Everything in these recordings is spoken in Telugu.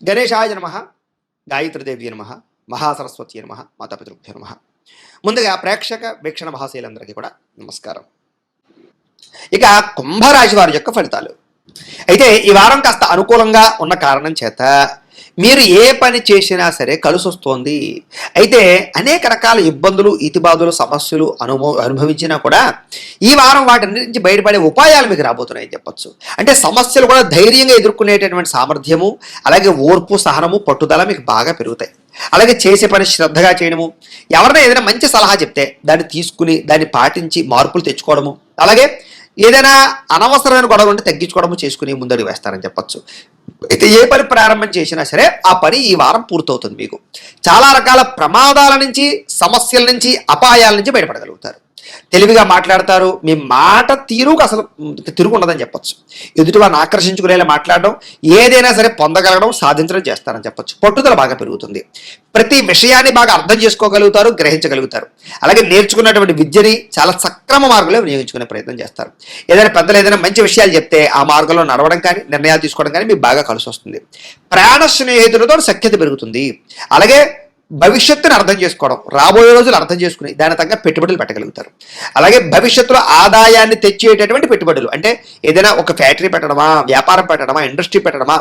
గణేశాయ నమః, గాయత్రీదేవి నమః, మహాసరస్వతి నమః, మాతాపితృభ్యో నమః. ముందుగా ప్రేక్షక వీక్షణ మహాశీలందరికీ కూడా నమస్కారం. ఇక కుంభరాశి వారి యొక్క ఫలితాలు. అయితే ఈ వారం కాస్త అనుకూలంగా ఉన్న కారణం చేత మీరు ఏ పని చేసినా సరే కలిసి వస్తోంది. అయితే అనేక రకాల ఇబ్బందులు, ఇతిబాధలు, సమస్యలు అనుభవించినా కూడా ఈ వారం వాటి నుంచి బయటపడే ఉపాయాలు మీకు రాబోతున్నాయని చెప్పొచ్చు. అంటే సమస్యలు కూడా ధైర్యంగా ఎదుర్కొనేటటువంటి సామర్థ్యము, అలాగే ఓర్పు, సహనము, పట్టుదల మీకు బాగా పెరుగుతాయి. అలాగే చేసే పని శ్రద్ధగా చేయడము, ఎవరైనా ఏదైనా మంచి సలహా చెప్తే దాన్ని తీసుకుని దాన్ని పాటించి మార్పులు తెచ్చుకోవడము, అలాగే ఏదైనా అనవసరమైన గొడవలు ఉంటే తగ్గించుకోవడము చేసుకుని ముందడుగు వేస్తారని చెప్పొచ్చు. అయితే ఏ పని ప్రారంభం చేసినా సరే ఆ పని ఈ వారం పూర్తవుతుంది. మీకు చాలా రకాల ప్రమాదాల నుంచి, సమస్యల నుంచి, అపాయాల నుంచి బయటపడగలుగుతారు. తెలివిగా మాట్లాడతారు. మీ మాట తీరుకు అసలు తిరుగు ఉండదని చెప్పొచ్చు. ఎదుటి వారిని ఆకర్షించుకునేలా మాట్లాడడం, ఏదైనా సరే పొందగలగడం, సాధించడం చేస్తారని చెప్పొచ్చు. పట్టుదల బాగా పెరుగుతుంది. ప్రతి విషయాన్ని బాగా అర్థం చేసుకోగలుగుతారు, గ్రహించగలుగుతారు. అలాగే నేర్చుకున్నటువంటి విద్యని చాలా సక్రమ మార్గంలో వినియోగించుకునే ప్రయత్నం చేస్తారు. ఏదైనా పెద్దలు ఏదైనా మంచి విషయాలు చెప్తే ఆ మార్గంలో నడవడం కానీ, నిర్ణయాలు తీసుకోవడం కానీ మీకు బాగా కలిసి వస్తుంది. ప్రాణ స్నేహితులతో సఖ్యత పెరుగుతుంది. అలాగే భవిష్యత్తుని అర్థం చేసుకోవడం, రాబోయే రోజులు అర్థం చేసుకుని దాని తగ్గ పెట్టుబడులు పెట్టగలుగుతారు. అలాగే భవిష్యత్తులో ఆదాయాన్ని తెచ్చేటటువంటి పెట్టుబడులు, అంటే ఏదైనా ఒక ఫ్యాక్టరీ పెట్టడమా, వ్యాపారం పెట్టడమా, ఇండస్ట్రీ పెట్టడమా,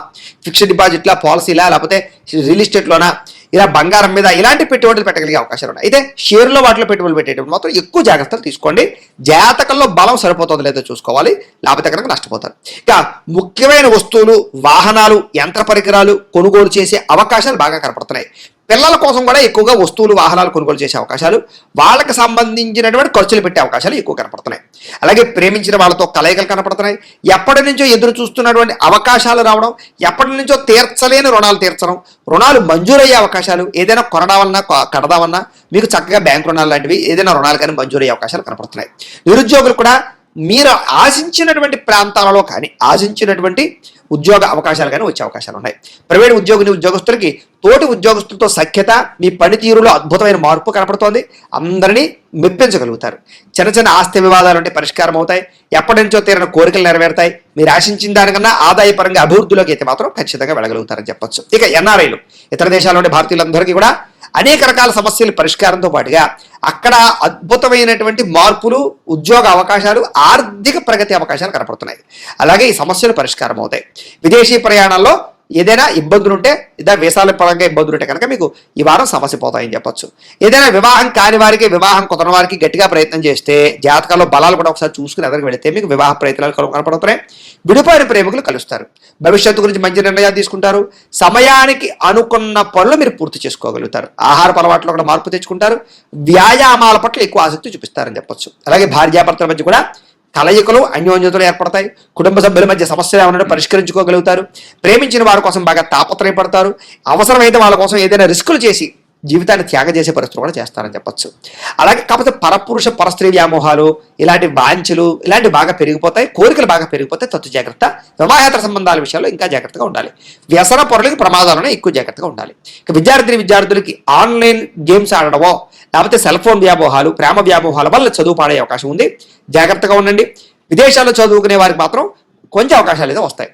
ఫిక్స్డ్ డిపాజిట్లా, పాలసీలా, లేకపోతే రియల్ ఎస్టేట్లోనా, ఇలా బంగారం మీద ఇలాంటి పెట్టుబడులు పెట్టగలిగే అవకాశాలు ఉన్నాయి. అయితే షేర్లో వాటిలో పెట్టుబడులు పెట్టేటప్పుడు మాత్రం ఎక్కువ జాగ్రత్తలు తీసుకోండి. జాతకంలో బలం సరిపోతుందో లేదో చూసుకోవాలి, లేకపోతే కనుక నష్టపోతారు. ఇక ముఖ్యమైన వస్తువులు, వాహనాలు, యంత్ర పరికరాలు కొనుగోలు చేసే అవకాశాలు బాగా కనపడుతున్నాయి. పిల్లల కోసం కూడా ఎక్కువగా వస్తువులు, వాహనాలు కొనుగోలు చేసే అవకాశాలు, వాళ్ళకి సంబంధించినటువంటి ఖర్చులు పెట్టే అవకాశాలు ఎక్కువ కనపడుతున్నాయి. అలాగే ప్రేమించిన వాళ్ళతో కలయికలు కనపడుతున్నాయి. ఎప్పటి నుంచో ఎదురు చూస్తున్నటువంటి అవకాశాలు రావడం, ఎప్పటి నుంచో తీర్చలేని రుణాలు తీర్చడం, రుణాలు మంజూరయ్యే అవకాశాలు, ఏదైనా కొనడావన్నా కడదామన్నా మీకు చక్కగా బ్యాంకు రుణాలు లాంటివి ఏదైనా రుణాలు కానీ మంజూరయ్యే అవకాశాలు కనపడుతున్నాయి. నిరుద్యోగులు కూడా మీరు ఆశించినటువంటి ప్రాంతాలలో కానీ, ఆశించినటువంటి ఉద్యోగ అవకాశాలు కానీ వచ్చే అవకాశాలు ఉన్నాయి. ప్రైవేట్ ఉద్యోగస్తులకి తోటి ఉద్యోగస్తులతో సఖ్యత, మీ పనితీరులో అద్భుతమైన మార్పు కనపడుతోంది. అందరినీ మెప్పించగలుగుతారు. చిన్న చిన్న ఆస్తి వివాదాలు ఉంటే పరిష్కారం అవుతాయి. ఎప్పటి నుంచో తీరిన కోరికలు నెరవేరుతాయి. మీరు ఆశించిన దానికన్నా ఆదాయపరంగా అభివృద్ధిలోకి అయితే మాత్రం ఖచ్చితంగా వెళ్ళగలుగుతారని చెప్పొచ్చు. ఇక ఎన్ఆర్ఐలు, ఇతర దేశాల్లో ఉండే భారతీయులందరికీ కూడా అనేక రకాల సమస్యల పరిష్కారంతో పాటుగా అక్కడ అద్భుతమైనటువంటి మార్పులు, ఉద్యోగ అవకాశాలు, ఆర్థిక ప్రగతి అవకాశాలు కనపడుతున్నాయి. అలాగే ఈ సమస్యలు పరిష్కారం అవుతాయి. విదేశీ ప్రయాణాల్లో ఏదైనా ఇబ్బందులు ఉంటే, లేదా వీసాల పరంగా ఇబ్బందులు ఉంటే కనుక మీకు ఈ వారం సమస్య పోతాయని చెప్పొచ్చు. ఏదైనా వివాహం కాని వారికి, వివాహం కుదరని వారికి గట్టిగా ప్రయత్నం చేస్తే, జాతకాల్లో బలాలు కూడా ఒకసారి చూసుకుని ఎదురుకు వెళితే మీకు వివాహ ప్రయత్నాలు కనపడుతున్నాయి. విడిపోయిన ప్రేమికులు కలుస్తారు. భవిష్యత్తు గురించి మంచి నిర్ణయాలు తీసుకుంటారు. సమయానికి అనుకున్న పనులు మీరు పూర్తి చేసుకోగలుగుతారు. ఆహారపు అలవాట్లో కూడా మార్పు తెచ్చుకుంటారు. వ్యాయామాల పట్ల ఎక్కువ ఆసక్తి చూపిస్తారని చెప్పొచ్చు. అలాగే భార్యాభర్తల మధ్య కూడా కలయికలు, అన్యోన్యతలు ఏర్పడతాయి. కుటుంబ సభ్యుల మధ్య సమస్యలు ఏమైనా పరిష్కరించుకోగలుగుతారు. ప్రేమించిన వారి కోసం బాగా తాపత్రయపడతారు. అవసరమైతే వాళ్ళ కోసం ఏదైనా రిస్కులు చేసి జీవితాన్ని త్యాగం చేసే పరిస్థితులు కూడా చేస్తారని చెప్పొచ్చు. అలాగే కాకపోతే పరపురుష పరస్త్రీ వ్యామోహాలు, ఇలాంటి వాంఛలు ఇలాంటివి బాగా పెరిగిపోతాయి. కోరికలు బాగా పెరిగిపోతాయి. తత్తు జాగ్రత్త. వివాహేతర సంబంధాల విషయాల్లో ఇంకా జాగ్రత్తగా ఉండాలి. వ్యసన పొరలకి ప్రమాదాలను ఎక్కువ జాగ్రత్తగా ఉండాలి. ఇక విద్యార్థులకి ఆన్లైన్ గేమ్స్ ఆడడమో, లేకపోతే సెల్ ఫోన్ వ్యామోహాలు, ప్రేమ వ్యామోహాల వల్ల చదువు పాడే అవకాశం ఉంది. జాగ్రత్తగా ఉండండి. విదేశాల్లో చదువుకునే వారికి మాత్రం కొంచెం అవకాశాలు అయితే వస్తాయి.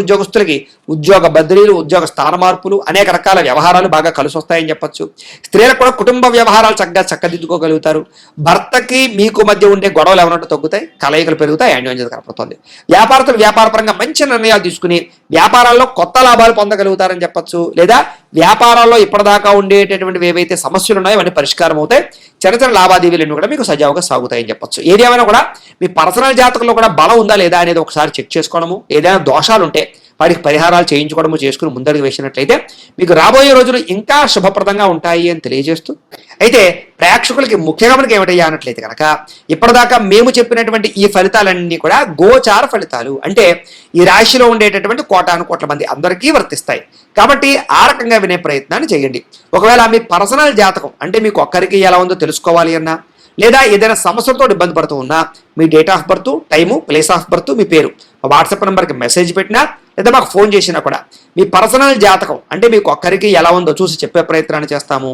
ఉద్యోగస్తులకి ఉద్యోగ బదిలీలు, ఉద్యోగ స్థాన మార్పులు, అనేక రకాల వ్యవహారాలు బాగా కలిసి వస్తాయని చెప్పొచ్చు. స్త్రీలకు కూడా కుటుంబ వ్యవహారాలు చక్కదిద్దుకోగలుగుతారు. భర్తకి మీకు మధ్య ఉండే గొడవలు ఏమన్నట్టు తగ్గుతాయి. కలయికలు పెరుగుతాయి. అన్యోన్యత కనపడుతుంది. వ్యాపారస్తులు వ్యాపారపరంగా మంచి నిర్ణయాలు తీసుకుని వ్యాపారాల్లో కొత్త లాభాలు పొందగలుగుతారని చెప్పొచ్చు. లేదా వ్యాపారాల్లో ఇప్పటిదాకా ఉండేటటువంటివి ఏవైతే సమస్యలు ఉన్నాయో అవన్నీ పరిష్కారం అవుతాయి. చిన్న చిన్న లావాదేవీలన్నీ కూడా మీకు సజావుగా సాగుతాయని చెప్పొచ్చు. ఏదేమైనా కూడా మీ పర్సనల్ జాతకంలో కూడా బలం ఉందా లేదా అనేది ఒకసారి చెక్ చేసుకోవడము, ఏదైనా దోషాలు ఉంటే వాటికి పరిహారాలు చేయించుకోవడము చేసుకుని ముందడుగు వేసినట్లయితే మీకు రాబోయే రోజులు ఇంకా శుభప్రదంగా ఉంటాయి అని తెలియజేస్తూ, అయితే ప్రేక్షకులకి ముఖ్యంగా మనకి ఏమిటయ్యా అన్నట్లయితే కనుక ఇప్పటిదాకా మేము చెప్పినటువంటి ఈ ఫలితాలన్నీ కూడా గోచార ఫలితాలు. అంటే ఈ రాశిలో ఉండేటటువంటి కోటాను కోట్ల మంది అందరికీ వర్తిస్తాయి. కాబట్టి ఆ రకంగా వినే ప్రయత్నాన్ని చేయండి. ఒకవేళ మీ పర్సనల్ జాతకం అంటే మీకు ఒక్కరికి ఎలా ఉందో తెలుసుకోవాలి అన్నా, లేదా ఏదైనా సమస్యలతో ఇబ్బంది పడుతూ ఉన్నా, మీ date of birth, time, place of birth, మీ పేరు వాట్సాప్ నెంబర్కి మెసేజ్ పెట్టినా, లేదా మాకు ఫోన్ చేసినా కూడా మీ పర్సనల్ జాతకం అంటే మీకు ఒక్కరికి ఎలా ఉందో చూసి చెప్పే ప్రయత్నాన్ని చేస్తాము.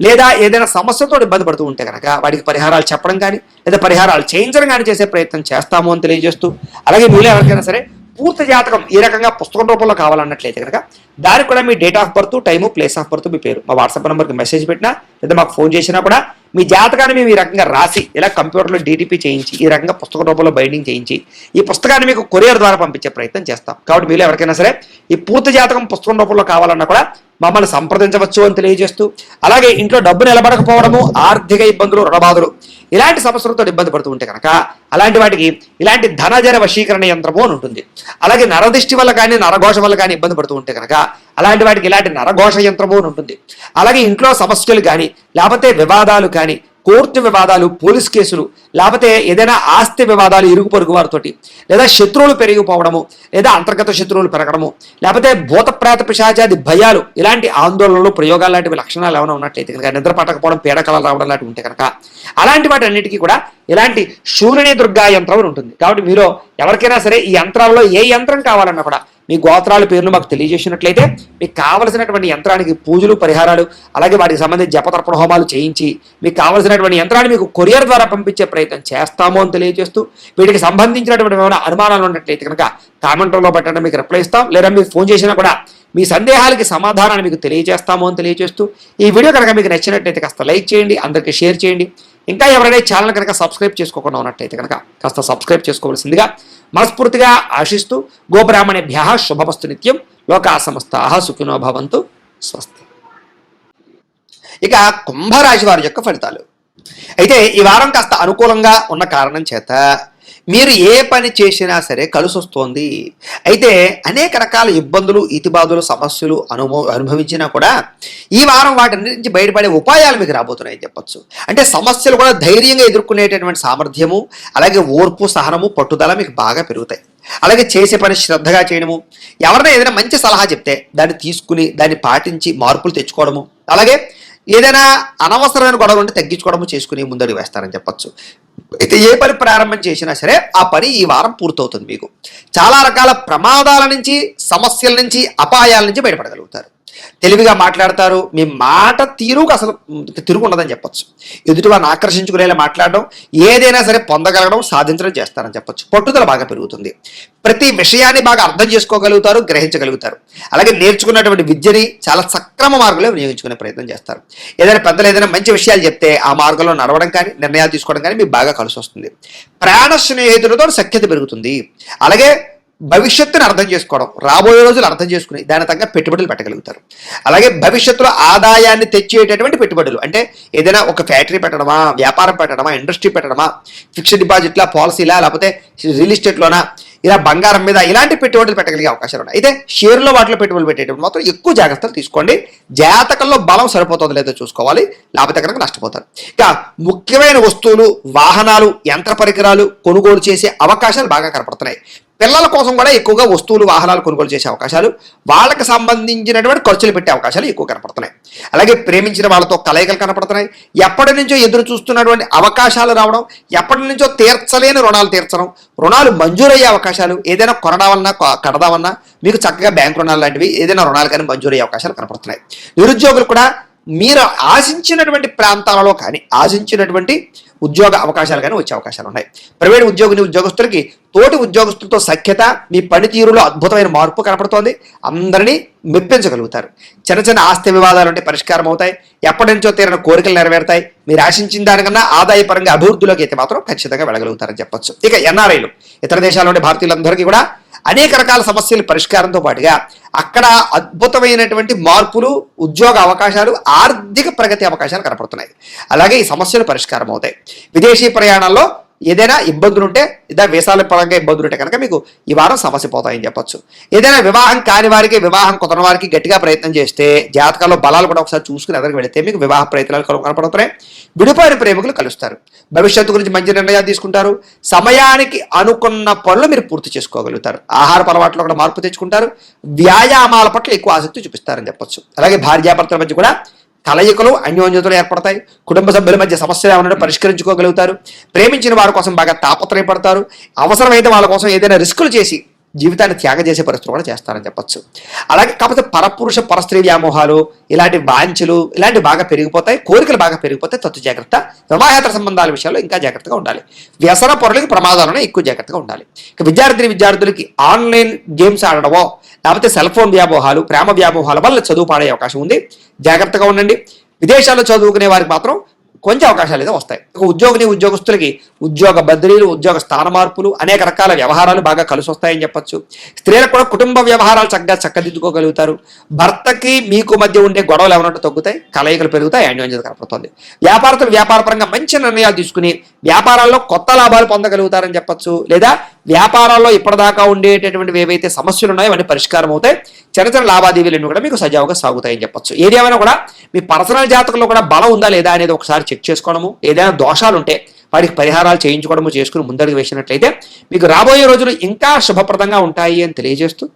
లేదా ఏదైనా సమస్యతో ఇబ్బంది పడుతూ ఉంటే కనుక వాటికి పరిహారాలు చెప్పడం కానీ, లేదా పరిహారాలు చేయించడం కానీ చేసే ప్రయత్నం చేస్తాము అని తెలియజేస్తూ, అలాగే మీలో ఎవరికైనా సరే పూర్తి జాతకం ఈ రకంగా పుస్తకం రూపంలో కావాలన్నట్లయితే కనుక దానికి కూడా మీ date of birth, time, place of birth, మీ పేరు మా వాట్సాప్ నెంబర్కి మెసేజ్ పెట్టినా లేదా మాకు ఫోన్ చేసినా కూడా మీ జాతకాన్ని మేము ఈ రకంగా రాసి ఇలా కంప్యూటర్లో డీటీపీ చేయించి ఈ రకంగా పుస్తక రూపంలో బైండింగ్ చేయించి ఈ పుస్తకాన్ని మీకు కొరియర్ ద్వారా పంపించే ప్రయత్నం చేస్తాం. కాబట్టి మీరు ఎవరికైనా సరే ఈ పూర్తి జాతకం పుస్తకం రూపంలో కావాలన్నా కూడా మమ్మల్ని సంప్రదించవచ్చు అని తెలియజేస్తూ, అలాగే ఇంట్లో డబ్బు నిలబడకపోవడము, ఆర్థిక ఇబ్బందులు, రుణబాధలు ఇలాంటి సమస్యలతో ఇబ్బంది పడుతూ ఉంటే కనుక అలాంటి వాటికి ఇలాంటి ధనజర వశీకరణ యంత్రము అని ఉంటుంది. అలాగే నరదిష్టి వల్ల కానీ నరఘోష వల్ల కానీ ఇబ్బంది పడుతూ ఉంటే కనుక అలాంటి వాటికి ఇలాంటి నరఘోష యంత్రము అని ఉంటుంది. అలాగే ఇంట్లో సమస్యలు కానీ లేకపోతే వివాదాలు కానీ, కోర్టు వివాదాలు, పోలీస్ కేసులు, లేకపోతే ఏదైనా ఆస్తి వివాదాలు ఇరుగు పొరుగు వారితోటి, లేదా శత్రువులు పెరిగిపోవడము, లేదా అంతర్గత శత్రువులు పెరగడము, లేకపోతే భూతప్రాత పిశాచాది భయాలు, ఇలాంటి ఆందోళనలు, ప్రయోగాలు లాంటివి లక్షణాలు ఏమైనా ఉన్నట్లయితే కనుక, నిద్ర పట్టకపోవడం, పీడకలలు రావడం లాంటివి ఉంటే కనుక అలాంటి వాటి అన్నిటికీ కూడా ఇలాంటి శూలిని దుర్గా యంత్రం ఉంటుంది. కాబట్టి మీరు ఎవరికైనా సరే ఈ యంత్రాల్లో ఏ యంత్రం కావాలన్నా కూడా మీ గోత్రాల పేర్లు మాకు తెలియజేసినట్లయితే మీకు కావలసినటువంటి యంత్రానికి పూజలు, పరిహారాలు, అలాగే వాటికి సంబంధించి జపతర్పణ హోమాలు చేయించి మీకు కావలసినటువంటి యంత్రాన్ని మీకు కొరియర్ ద్వారా పంపించే ప్రయత్నం చేస్తాము అని తెలియజేస్తూ, వీటికి సంబంధించినటువంటి ఏమైనా అనుమానాలు ఉన్నట్లయితే కనుక కామెంట్లో పెట్టండి, మీకు రిప్లై ఇస్తాం. లేదా మీరు ఫోన్ చేసినా కూడా మీ సందేహాలకి సమాధానాన్ని మీకు తెలియజేస్తాము అని తెలియజేస్తూ, ఈ వీడియో కనుక మీకు నచ్చినట్లయితే కాస్త లైక్ చేయండి, అందరికీ షేర్ చేయండి. ఇంకా ఎవరైనా ఛానల్ కనుక సబ్స్క్రైబ్ చేసుకోకుండా ఉన్నట్లయితే కనుక కాస్త సబ్స్క్రైబ్ చేసుకోవాల్సిందిగా మనస్ఫూర్తిగా ఆశిస్తూ, గోబ్రాహ్మణేభ్యః శుభమస్తు నిత్యం, లోకా సమస్తాః సుఖినో భవంతు, స్వస్తి. ఇక కుంభరాశి వారి యొక్క ఫలితాలు. అయితే ఈ వారం కాస్త అనుకూలంగా ఉన్న కారణం చేత మీరు ఏ పని చేసినా సరే కలిసి వస్తోంది. అయితే అనేక రకాల ఇబ్బందులు, ఇతిబాధలు, సమస్యలు అనుభవించినా కూడా ఈ వారం వాటి నుంచి బయటపడే ఉపాయాలు మీకు రాబోతున్నాయని చెప్పొచ్చు. అంటే సమస్యలు కూడా ధైర్యంగా ఎదుర్కొనేటటువంటి సామర్థ్యము, అలాగే ఓర్పు, సహనము, పట్టుదల మీకు బాగా పెరుగుతాయి. అలాగే చేసే పని శ్రద్ధగా చేయడము, ఎవరైనా ఏదైనా మంచి సలహా చెప్తే దాన్ని తీసుకుని దాన్ని పాటించి మార్పులు తెచ్చుకోవడము, అలాగే ఏదైనా అనవసరమైన గొడవలు ఉంటే తగ్గించుకోవడము చేసుకుని ముందడుగు వేస్తారని చెప్పొచ్చు. అయితే ఏ పని ప్రారంభం చేసినా సరే ఆ పని ఈ వారం పూర్తవుతుంది. మీకు చాలా రకాల ప్రమాదాల నుంచి, సమస్యల నుంచి, అపాయాల నుంచి బయటపడగలుగుతారు. తెలివిగా మాట్లాడతారు. మీ మాట తీరుకు అసలు తిరుగు ఉండదని చెప్పొచ్చు. ఎదుటి వారిని ఆకర్షించుకునేలా మాట్లాడడం, ఏదైనా సరే పొందగలగడం, సాధించడం చేస్తారని చెప్పొచ్చు. పట్టుదల బాగా పెరుగుతుంది. ప్రతి విషయాన్ని బాగా అర్థం చేసుకోగలుగుతారు, గ్రహించగలుగుతారు. అలాగే నేర్చుకున్నటువంటి విద్యని చాలా సక్రమ మార్గంలో వినియోగించుకునే ప్రయత్నం చేస్తారు. ఏదైనా పెద్దలు ఏదైనా మంచి విషయాలు చెప్తే ఆ మార్గంలో నడవడం కానీ, నిర్ణయాలు తీసుకోవడం కానీ మీకు బాగా కలిసి వస్తుంది. ప్రాణ స్నేహితులతో సఖ్యత పెరుగుతుంది. అలాగే భవిష్యత్తుని అర్థం చేసుకోవడం, రాబోయే రోజులు అర్థం చేసుకుని దాని తగ్గ పెట్టుబడులు పెట్టగలుగుతారు. అలాగే భవిష్యత్తులో ఆదాయాన్ని తెచ్చేటటువంటి పెట్టుబడులు, అంటే ఏదైనా ఒక ఫ్యాక్టరీ పెట్టడమా, వ్యాపారం పెట్టడమా, ఇండస్ట్రీ పెట్టడమా, ఫిక్స్డ్ డిపాజిట్లా, పాలసీలా, లేకపోతే రియల్ ఎస్టేట్లోనా, ఇలా బంగారం మీద ఇలాంటి పెట్టుబడులు పెట్టగలిగే అవకాశాలు ఉన్నాయి. అయితే షేర్లో వాటిలో పెట్టుబడులు పెట్టేటప్పుడు మాత్రం ఎక్కువ జాగ్రత్తలు తీసుకోండి. జాతకంలో బలం సరిపోతుందో లేదో చూసుకోవాలి, లేకపోతే కనుక నష్టపోతారు. ఇక ముఖ్యమైన వస్తువులు, వాహనాలు, యంత్ర పరికరాలు కొనుగోలు చేసే అవకాశాలు బాగా కనపడుతున్నాయి. పిల్లల కోసం కూడా ఎక్కువగా వస్తువులు, వాహనాలు కొనుగోలు చేసే అవకాశాలు, వాళ్ళకి సంబంధించినటువంటి ఖర్చులు పెట్టే అవకాశాలు ఎక్కువ కనపడుతున్నాయి. అలాగే ప్రేమించిన వాళ్ళతో కలయికలు కనపడుతున్నాయి. ఎప్పటి నుంచో ఎదురు చూస్తున్నటువంటి అవకాశాలు రావడం, ఎప్పటి నుంచో తీర్చలేని రుణాలు తీర్చడం, రుణాలు మంజూరయ్యే అవకాశాలు, ఏదైనా కొనడామన్నా కడదామన్నా మీకు చక్కగా బ్యాంకు రుణాలు లాంటివి ఏదైనా రుణాలు కానీ మంజూరయ్యే అవకాశాలు కనపడుతున్నాయి. నిరుద్యోగులు కూడా మీరు ఆశించినటువంటి ప్రాంతాలలో కానీ, ఆశించినటువంటి ఉద్యోగ అవకాశాలు కానీ వచ్చే అవకాశాలు ఉన్నాయి. ప్రైవేట్ ఉద్యోగస్తులకి తోటి ఉద్యోగస్తులతో సఖ్యత, మీ పనితీరులో అద్భుతమైన మార్పు కనపడుతోంది. అందరినీ మెప్పించగలుగుతారు. చిన్న చిన్న ఆస్తి వివాదాలు ఉంటే పరిష్కారం అవుతాయి. ఎప్పటి నుంచో తీరిన కోరికలు నెరవేరుతాయి. మీరు ఆశించిన దానికన్నా ఆదాయపరంగా అభివృద్ధిలోకి అయితే మాత్రం ఖచ్చితంగా వెళ్ళగలుగుతారని చెప్పొచ్చు. ఇక ఎన్ఆర్ఐలు, ఇతర దేశాల్లోని భారతీయులందరికీ కూడా అనేక రకాల సమస్యల పరిష్కారంతో పాటుగా అక్కడ అద్భుతమైనటువంటి మార్పులు, ఉద్యోగ అవకాశాలు, ఆర్థిక ప్రగతి అవకాశాలు కనపడుతున్నాయి. అలాగే ఈ సమస్యలు పరిష్కారం అవుతాయి. విదేశీ ప్రయాణాల్లో ఏదైనా ఇబ్బందులు ఉంటే, లేదా వీసాల పరంగా ఇబ్బందులు ఉంటే కనుక మీకు ఈ వారం సమస్య పోతాయని చెప్పొచ్చు. ఏదైనా వివాహం కాని వారికి, వివాహం కుదరని వారికి గట్టిగా ప్రయత్నం చేస్తే, జాతకాల్లో బలాలు కూడా ఒకసారి చూసుకుని ఎదురుకు వెళితే మీకు వివాహ ప్రయత్నాలు కనపడుతున్నాయి. విడిపోయిన ప్రేమికులు కలుస్తారు. భవిష్యత్తు గురించి మంచి నిర్ణయాలు తీసుకుంటారు. సమయానికి అనుకున్న పనులు మీరు పూర్తి చేసుకోగలుగుతారు. ఆహార అలవాట్లో కూడా మార్పు తెచ్చుకుంటారు. వ్యాయామాల పట్ల ఎక్కువ ఆసక్తి చూపిస్తారని చెప్పొచ్చు. అలాగే భార్యాభర్తల మధ్య కూడా కలయికలు, అన్యోన్యతలు ఏర్పడతాయి. కుటుంబ సభ్యుల మధ్య సమస్యలు ఏమైనా పరిష్కరించుకోగలుగుతారు. ప్రేమించిన వారి కోసం బాగా తాపత్రయపడతారు. అవసరమైతే వాళ్ళ కోసం ఏదైనా రిస్కులు చేసి జీవితాన్ని త్యాగం చేసే పరిస్థితులు కూడా చేస్తారని చెప్పొచ్చు. అలాగే కాకపోతే పరపురుష పరస్త్రీ వ్యామోహాలు, ఇలాంటి వాంఛలు ఇలాంటివి బాగా పెరిగిపోతాయి, కోరికలు బాగా పెరిగిపోతాయి. తత్తు జాగ్రత్త. వివాహేతర సంబంధాల విషయాల్లో ఇంకా జాగ్రత్తగా ఉండాలి. వ్యసన పొరలకి ప్రమాదాలను ఎక్కువ జాగ్రత్తగా ఉండాలి. ఇక విద్యార్థులకి ఆన్లైన్ గేమ్స్ ఆడడమో లేకపోతే సెల్ ఫోన్ వ్యామోహాలు, ప్రేమ వ్యామోహాల వల్ల చదువు పాడే అవకాశం ఉంది. జాగ్రత్తగా ఉండండి. విదేశాల్లో చదువుకునే వారికి మాత్రం కొంచెం అవకాశాలు అయితే వస్తాయి. ఉద్యోగస్తులకి ఉద్యోగ బదిలీలు, ఉద్యోగ స్థాన మార్పులు, అనేక రకాల వ్యవహారాలు బాగా కలిసి వస్తాయని చెప్పొచ్చు. స్త్రీలకు కూడా కుటుంబ వ్యవహారాలు చక్కదిద్దుకోగలుగుతారు. భర్తకి మీకు మధ్య ఉండే గొడవలు ఏమన్నట్టు తగ్గుతాయి, కలయికలు పెరుగుతాయి, అన్యోన్యత కనపడుతుంది. వ్యాపారస్తులు వ్యాపారపరంగా మంచి నిర్ణయాలు తీసుకుని వ్యాపారాల్లో కొత్త లాభాలు పొందగలుగుతారని చెప్పొచ్చు. లేదా వ్యాపారాల్లో ఇప్పటిదాకా ఉండేటటువంటివి ఏవైతే సమస్యలు ఉన్నాయో అవన్నీ పరిష్కారం అవుతాయి. చిన్న లావాదేవీలన్నీ కూడా మీకు సజావుగా సాగుతాయని చెప్పొచ్చు. ఏదేమైనా కూడా మీ పర్సనల్ జాతకంలో కూడా బలం ఉందా లేదా అనేది ఒకసారి చెక్ చేసుకోవడము, ఏదైనా దోషాలు ఉంటే వాటికి పరిహారాలు చేయించుకోవడము చేసుకుని ముందడుగు వేసినట్లయితే మీకు రాబోయే రోజులు ఇంకా శుభప్రదంగా ఉంటాయి అని తెలియజేస్తూ